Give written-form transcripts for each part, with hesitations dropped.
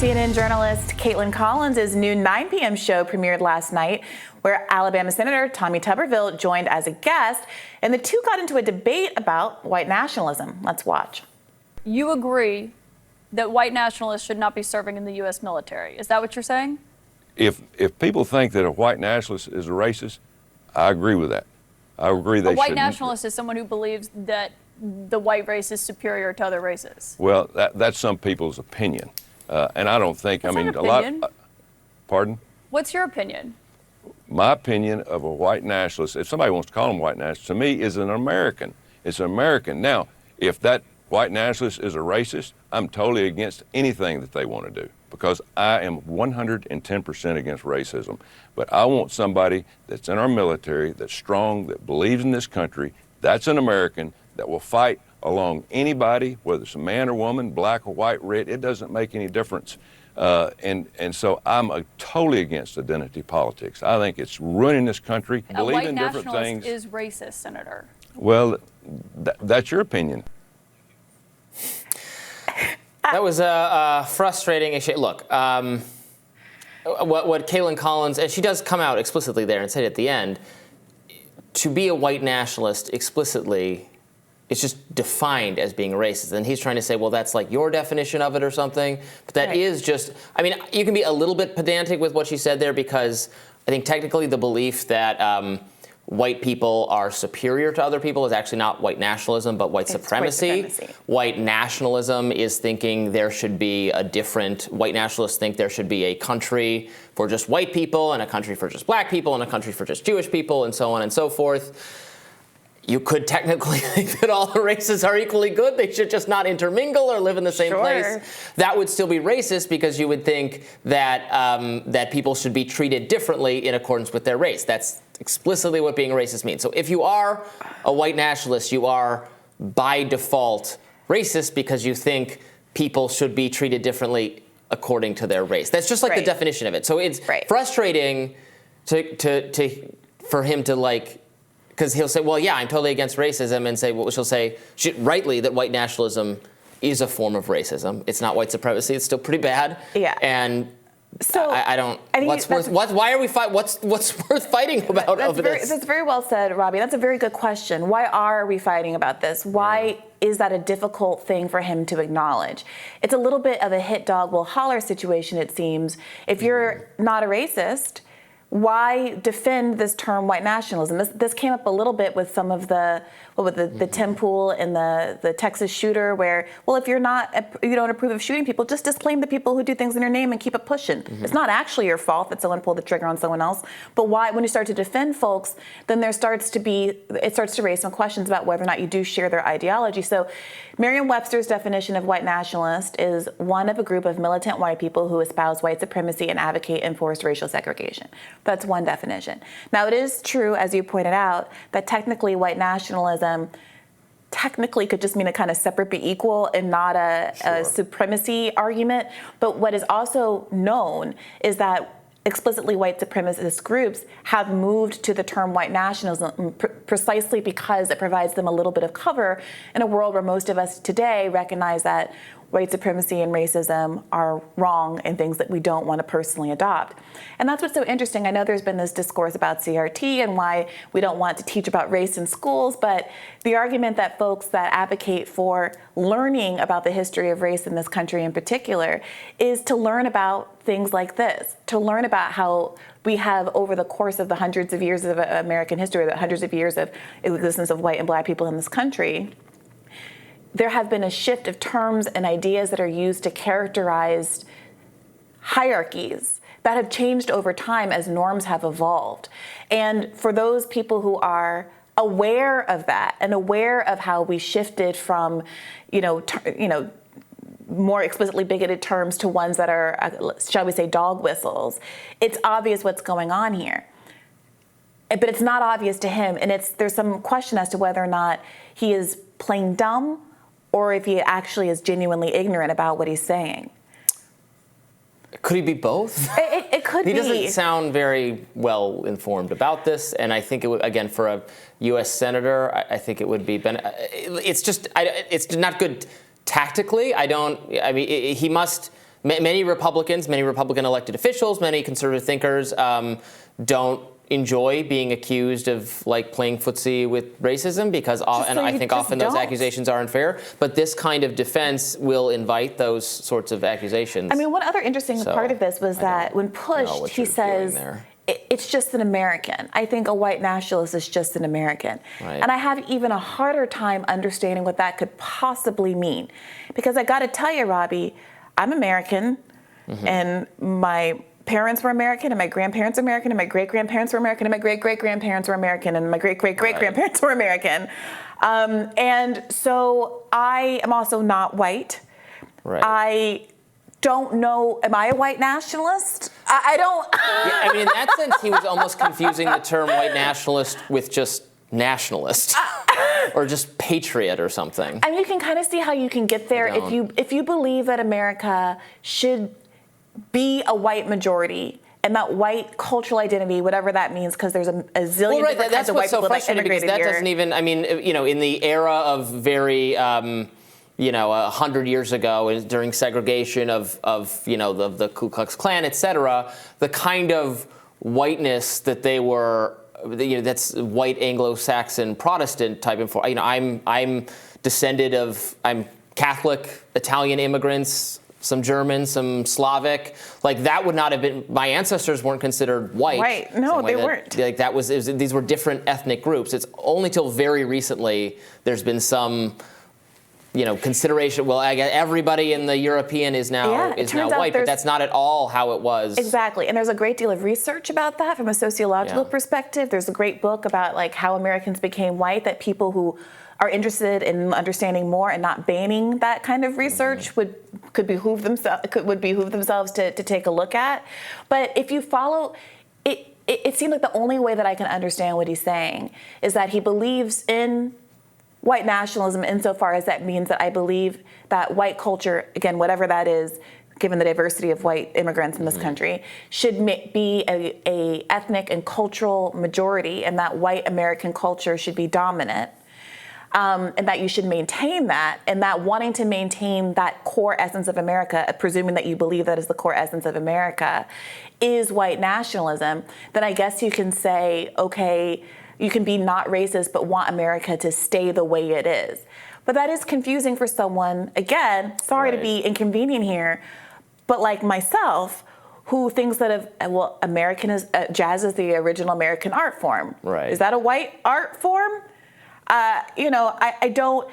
CNN journalist Kaitlan Collins' new 9 p.m. show premiered last night, where Alabama Senator Tommy Tuberville joined as a guest, and the two got into a debate about white nationalism. Let's watch. You agree that white nationalists should not be serving in the U.S. military. Is that what you're saying? If people think that a white nationalist is a racist, I agree with that. I agree they should. A white nationalist is someone who believes that the white race is superior to other races. Well, that's some people's opinion. And I don't think, That's I mean, not a lot. opinion. Pardon? What's your opinion? My opinion of a white nationalist, if somebody wants to call him white nationalist, to me is an American. It's an American. Now, if that white nationalist is a racist, I'm totally against anything that they want to do, because I am 110% against racism. But I want somebody that's in our military, that's strong, that believes in this country, that's an American, that will fight along anybody, whether it's a man or woman, black or white, red, it doesn't make any difference. And so I'm totally against identity politics. I think it's ruining this country. A Believe white in different nationalist things. is racist, Senator. Well, that's your opinion. That was a frustrating issue. Look, what Kaitlan Collins, and she does come out explicitly there and say it at the end, to be a white nationalist explicitly, it's just defined as being racist. And he's trying to say, well, that's like your definition of it or something. But that is just, I mean, you can be a little bit pedantic with what she said there, because I think technically the belief that white people are superior to other people is actually not white nationalism, but white supremacy. White nationalism is thinking there should be a different, white nationalists think there should be a country for just white people and a country for just black people and a country for just Jewish people and so on and so forth. You could technically think that all the races are equally good. They should just not intermingle or live in the same place. That would still be racist, because you would think that that people should be treated differently in accordance with their race. That's explicitly what being a racist means. So if you are a white nationalist, you are by default racist because you think people should be treated differently according to their race. That's just like the definition of it. So it's frustrating for him to like. Because he'll say, well, yeah, I'm totally against racism, and say, well, she'll say, rightly, that white nationalism is a form of racism. It's not white supremacy. It's still pretty bad. Yeah. And so I don't. Why are we fighting? What's worth fighting about over this? That's very well said, Robby. That's a very good question. Why are we fighting about this? Why is that a difficult thing for him to acknowledge? It's a little bit of a hit dog will holler situation, it seems. If you're not a racist, why defend this term white nationalism? This came up a little bit with some of the Tim Pool and the Texas shooter, where, well, if you don't approve of shooting people, just disclaim the people who do things in your name and keep it pushing. It's not actually your fault that someone pulled the trigger on someone else. But why, when you start to defend folks, then it starts to raise some questions about whether or not you do share their ideology. So Merriam-Webster's definition of white nationalist is one of a group of militant white people who espouse white supremacy and advocate enforced racial segregation. That's one definition. Now, it is true, as you pointed out, that technically white nationalism technically could just mean a kind of separate but equal and not a supremacy argument. But what is also known is that explicitly white supremacist groups have moved to the term white nationalism precisely because it provides them a little bit of cover in a world where most of us today recognize that white supremacy and racism are wrong and things that we don't want to personally adopt. And that's what's so interesting. I know there's been this discourse about CRT and why we don't want to teach about race in schools, but the argument that folks that advocate for learning about the history of race in this country in particular is to learn about things like this, to learn about how we have, over the course of the hundreds of years of American history, the hundreds of years of existence of white and black people in this country, there have been a shift of terms and ideas that are used to characterize hierarchies that have changed over time as norms have evolved. And for those people who are aware of that and aware of how we shifted from, more explicitly bigoted terms to ones that are, shall we say, dog whistles, it's obvious what's going on here. But it's not obvious to him, and there's some question as to whether or not he is plain dumb or if he actually is genuinely ignorant about what he's saying. Could he be both? It could be. He doesn't sound very well informed about this, and I think it would, again, for a U.S. senator, I think it would be. It's not good tactically. He must many Republican elected officials, many conservative thinkers don't enjoy being accused of like playing footsie with racism because I think often those accusations are unfair. But this kind of defense will invite those sorts of accusations. I mean, one other interesting part of this was that when pushed, he says it's just an American. I think a white nationalist is just an American. Right. And I have even a harder time understanding what that could possibly mean. Because I got to tell you, Robby, I'm American, and my parents were American, and my grandparents were American, and my great-grandparents were American, and my great-great-grandparents were American, and my great-great-great-grandparents were American. And so I am also not white. Right. I don't know, am I a white nationalist? I don't. Yeah, I mean, in that sense, he was almost confusing the term white nationalist with just nationalist or just patriot or something. And you can kind of see how you can get there if you believe that America should be a white majority and that white cultural identity, whatever that means, because there's a zillion different kinds of white people that immigrated here. Doesn't even, I mean, in the era of very, 100 years ago, during segregation of the Ku Klux Klan, et cetera, the kind of whiteness that they were, that's white Anglo-Saxon Protestant type of, I'm descended of, I'm Catholic Italian immigrants, some German, some Slavic. Like that would not have been, my ancestors weren't considered white. Right, no, they weren't. Like these were different ethnic groups. It's only till very recently there's been some, consideration. Well, I guess everybody in the European is now white, but that's not at all how it was. Exactly, and there's a great deal of research about that from a sociological perspective. There's a great book about like how Americans became white that people who are interested in understanding more and not banning that kind of research would behoove themselves to take a look at. But if you follow it seems like the only way that I can understand what he's saying is that he believes in white nationalism insofar as that means that I believe that white culture, again, whatever that is, given the diversity of white immigrants in this country, should be a ethnic and cultural majority, and that white American culture should be dominant, and that you should maintain that, and that wanting to maintain that core essence of America, presuming that you believe that is the core essence of America, is white nationalism, then I guess you can say, okay, you can be not racist but want America to stay the way it is. But that is confusing for someone, again, sorry to be inconvenient here, but like myself, who thinks that jazz is the original American art form. Right. Is that a white art form? I don't,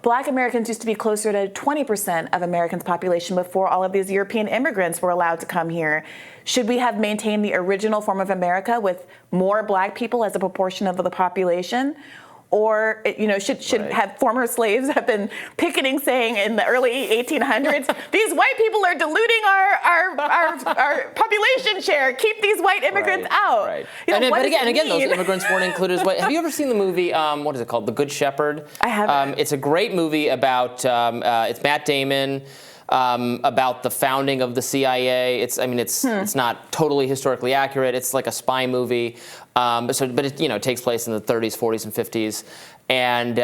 Black Americans used to be closer to 20% of Americans' population before all of these European immigrants were allowed to come here. Should we have maintained the original form of America with more Black people as a proportion of the population? Or, should have former slaves have been picketing saying in the early 1800s, these white people are diluting our population share. Keep these white immigrants out. Right. But again, those immigrants weren't included as white. Have you ever seen the movie, what is it called, The Good Shepherd? I haven't. It's a great movie about, it's Matt Damon, about the founding of the CIA. It's not totally historically accurate. It's like a spy movie. But it takes place in the 30s, 40s, and 50s. And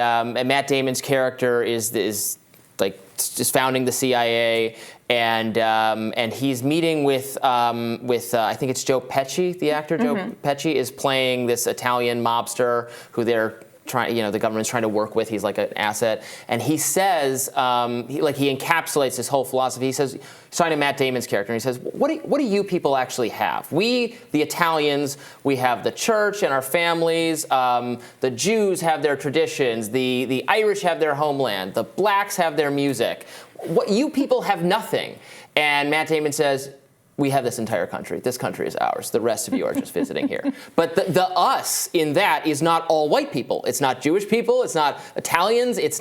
Matt Damon's character is like just founding the CIA, and he's meeting with I think it's Joe Pesci, the actor. Joe Pesci is playing this Italian mobster who they're trying, the government's trying to work with. He's like an asset, and he says, he encapsulates this whole philosophy. He says, he's talking to Matt Damon's character, and he says, what do you people actually have? We, the Italians, we have the church and our families. The Jews have their traditions. The Irish have their homeland. The blacks have their music. What you people have nothing. And Matt Damon says, we have this entire country. This country is ours. The rest of you are just visiting here. But the us in that is not all white people. It's not Jewish people. It's not Italians. It's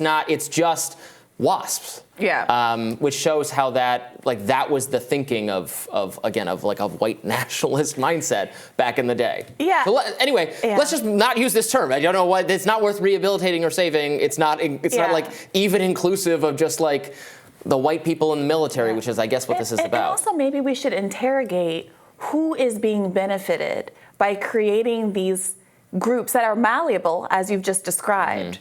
just WASPs. Yeah. Which shows how that was the thinking of a white nationalist mindset back in the day. Yeah. So let's just not use this term. I don't know why. It's not worth rehabilitating or saving. It's not like even inclusive of just like the white people in the military, which is, I guess, what this is about. And also, maybe we should interrogate who is being benefited by creating these groups that are malleable, as you've just described,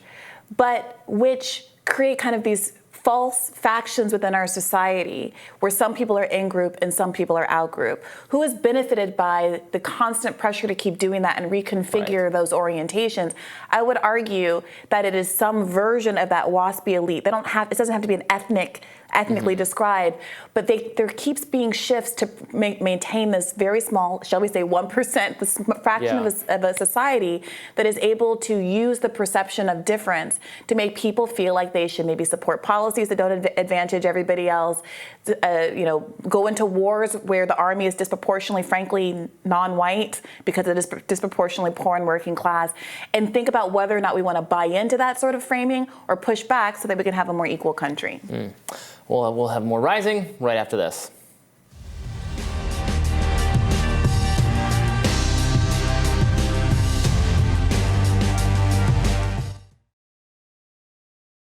but which create kind of these false factions within our society where some people are in group and some people are out group? Who has benefited by the constant pressure to keep doing that and reconfigure those orientations? I would argue that it is some version of that WASPy elite. It doesn't have to be an ethnically described, but there keeps being shifts to maintain this very small, shall we say 1%, this fraction of a society that is able to use the perception of difference to make people feel like they should maybe support policies that don't advantage everybody else, go into wars where the army is disproportionately, frankly, non-white because it is disproportionately poor and working class, and think about whether or not we want to buy into that sort of framing or push back so that we can have a more equal country. Well, we'll have more Rising right after this.